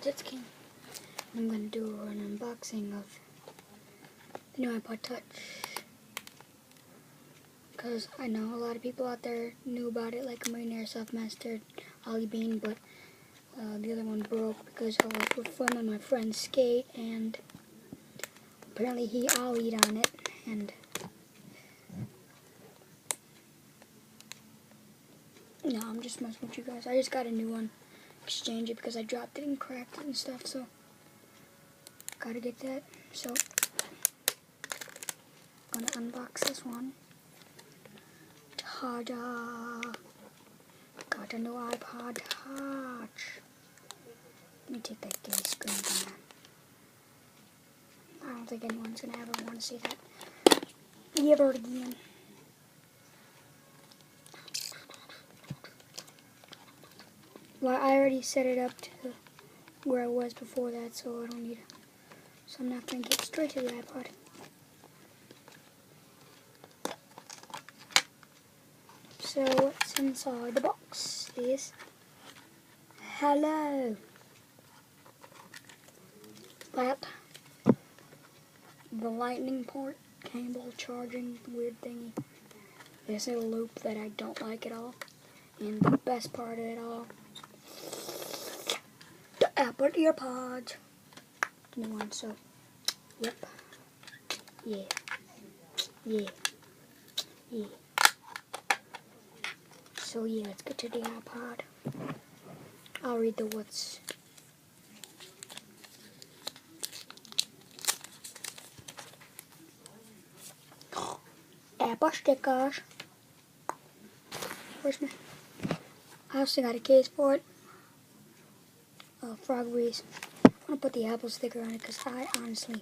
Jets King. I'm going to do an unboxing of the new iPod Touch. Because I know a lot of people out there knew about it, like Marine Airsoft Master, Ollie Bean, but the other one broke because I was with one of my friends skate, and apparently he ollied on it, and no, I'm just messing with you guys. I just got a new one, exchange it because I dropped it and cracked it and stuff, so gotta get that. So I'm gonna unbox this one. Ta-da! Got a new iPod Touch. Let me take that gay screen from that. I don't think anyone's gonna ever want to see that ever again. Well, I already set it up to where I was before that, so I don't need it. So I'm not gonna get straight to the iPod. So what's inside the box is hello. That the lightning port, cable charging weird thingy. There's a loop that I don't like at all. And the best part of it all, the Apple EarPods. New one, so yep. Yeah. So yeah, let's get to the iPod. I'll read the what's. Apple stickers. Where's my? I also got a case for it. Frog Breeze. I'm gonna put the Apple sticker on it because I honestly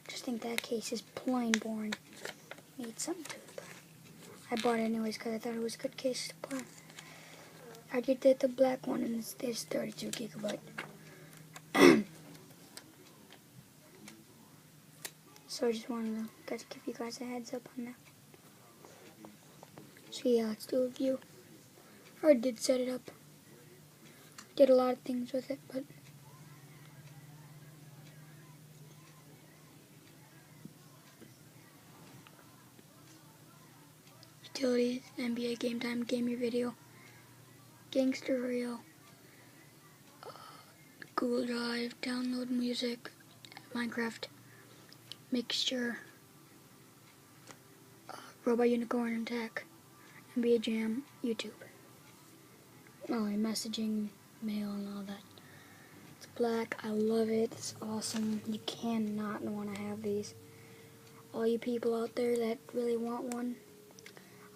just think that case is plain boring. Needs something to it. I bought it anyways because I thought it was a good case to buy. I did get the black one, and it's 32 gigabyte. So I just wanted to give you guys a heads up on that. So yeah, let's do a review. I did set it up. Did a lot of things with it, but utilities, NBA Game Time, Game Your Video, Gangster Reel, Google Drive, download music, Minecraft, Mixture, Robot Unicorn Attack, NBA Jam, YouTube. And messaging, mail, and all that. It's black. I love it. It's awesome. You cannot want to have these. All you people out there that really want one,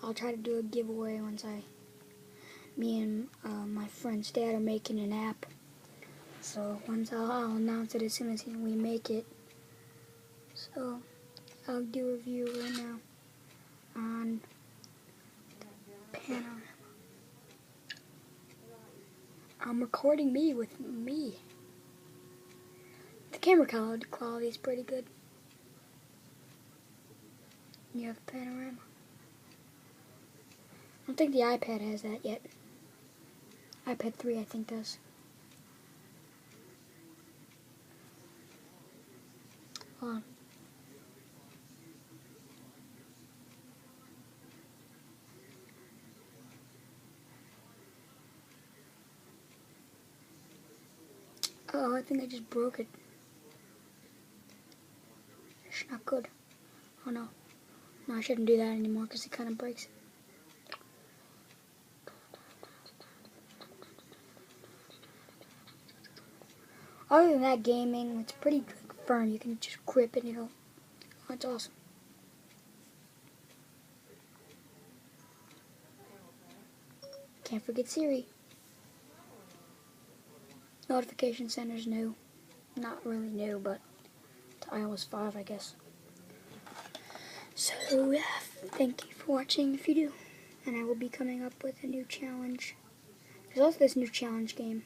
I'll try to do a giveaway once me and my friend's dad are making an app. So once I'll announce it as soon as we make it. So I'll do a review right now on Panorama. I'm recording me with me. The camera quality is pretty good. You have Panorama. I don't think the iPad has that yet. iPad 3 I think does. Hold on. Oh, I think I just broke it. It's not good. Oh no. No, I shouldn't do that anymore because it kind of breaks it. Other than that, gaming, it's pretty firm. You can just grip it, oh, it's awesome. Can't forget Siri. Notification center's new. Not really new, but to iOS 5, I guess. So, yeah, thank you for watching if you do. And I will be coming up with a new challenge. There's also this new challenge game.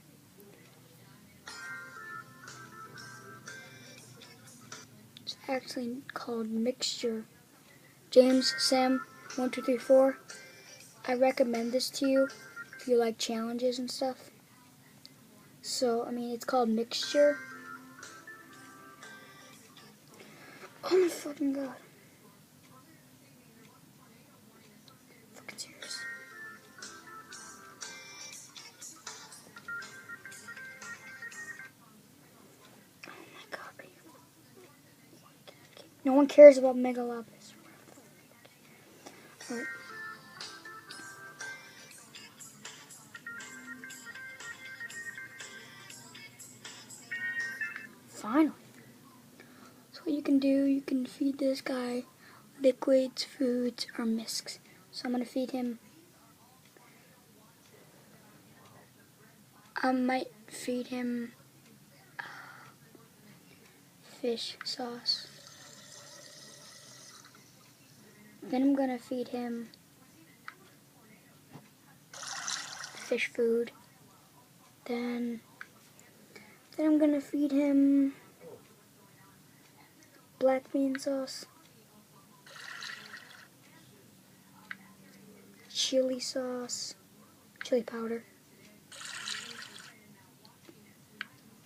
It's actually called Mixture. James, Sam, 1, 2, 3, 4. I recommend this to you if you like challenges and stuff. So, I mean, it's called mixture. Oh my fucking god. Fucking serious. Oh my god. No one cares about Mega Lapis. Alright. Finally. So what you can do, you can feed this guy liquids, foods, or miscs. So I'm going to feed him. I might feed him fish sauce. Then I'm going to feed him fish food. Then I'm going to feed him black bean sauce, chili sauce, chili powder.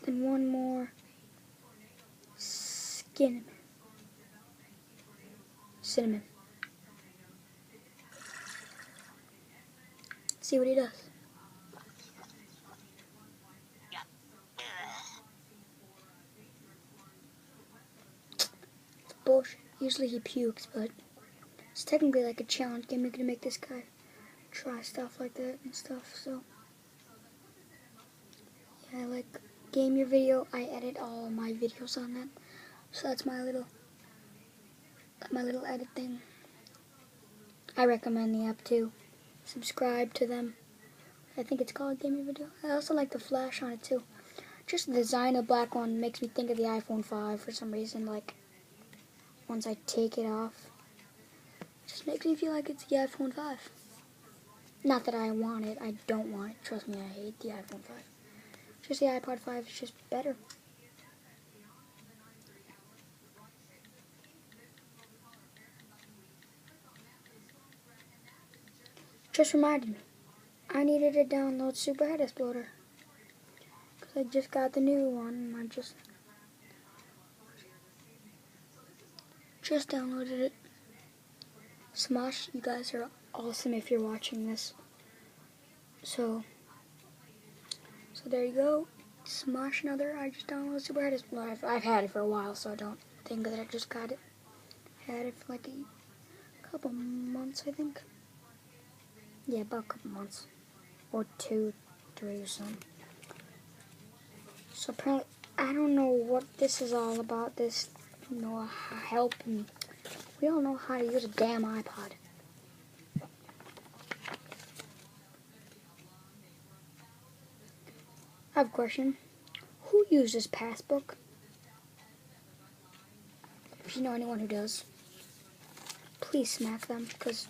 Then one more cinnamon. See what he does. It's bullshit. Usually he pukes, but it's technically like a challenge game. You're gonna make this guy try stuff like that and stuff. So yeah, like game your video. I edit all my videos on that. So that's my little edit thing. I recommend the app too. Subscribe to them. I think it's called Game Your Video. I also like the flash on it too. Just the design of black one makes me think of the iPhone 5 for some reason. Like once I take it off, it just makes me feel like it's the iPhone 5. Not that I want it. I don't want it. Trust me, I hate the iPhone 5. Just the iPod 5 is just better. Just reminded me, I needed to download Superhead Exploder. Because I just got the new one. I just downloaded it. Smosh, you guys are awesome if you're watching this. So there you go. Smosh another. I just downloaded Superhead Exploder. I've had it for a while, so I don't think that I just got it. I had it for like a couple months, I think. Yeah, about a couple months. Or 2, 3 or something. So apparently, I don't know what this is all about. This, help, and we all know how to use a damn iPod. I have a question. Who uses Passbook? If you know anyone who does, please smack them, because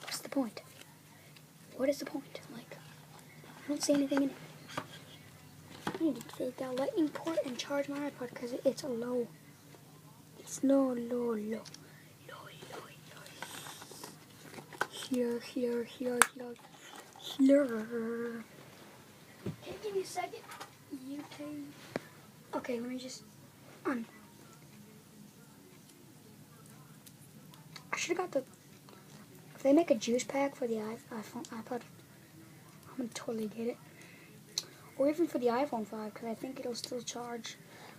what's the point? What is the point? Like, I don't see anything in it. I need to take that lightning port and charge my iPod because it's low. It's low. Here. Hey, give me a second. Okay, let me just I should have got the. If they make a juice pack for the iPod, I'm gonna totally get it. Or even for the iPhone 5, because I think it'll still charge.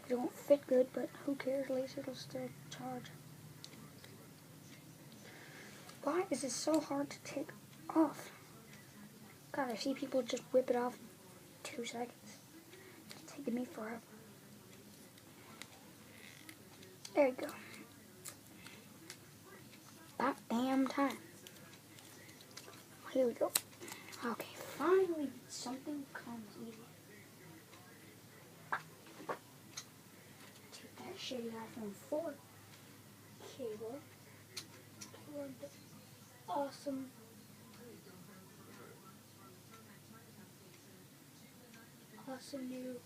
It won't fit good, but who cares? At least it'll still charge. Why is it so hard to take off? God, I see people just whip it off in 2 seconds. It's taking me forever. There you go. About damn time. Here we go. Okay, finally something comes easy. Take that shitty iPhone 4 cable. Plug the awesome new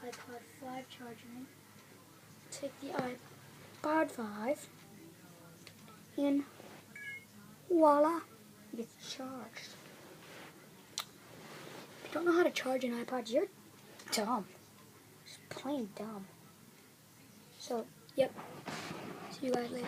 iPod 5 charger in. Take the iPod 5 and voila, it's charged. don't know how to charge an iPod, you're dumb. Just plain dumb. So, yep. See you guys later.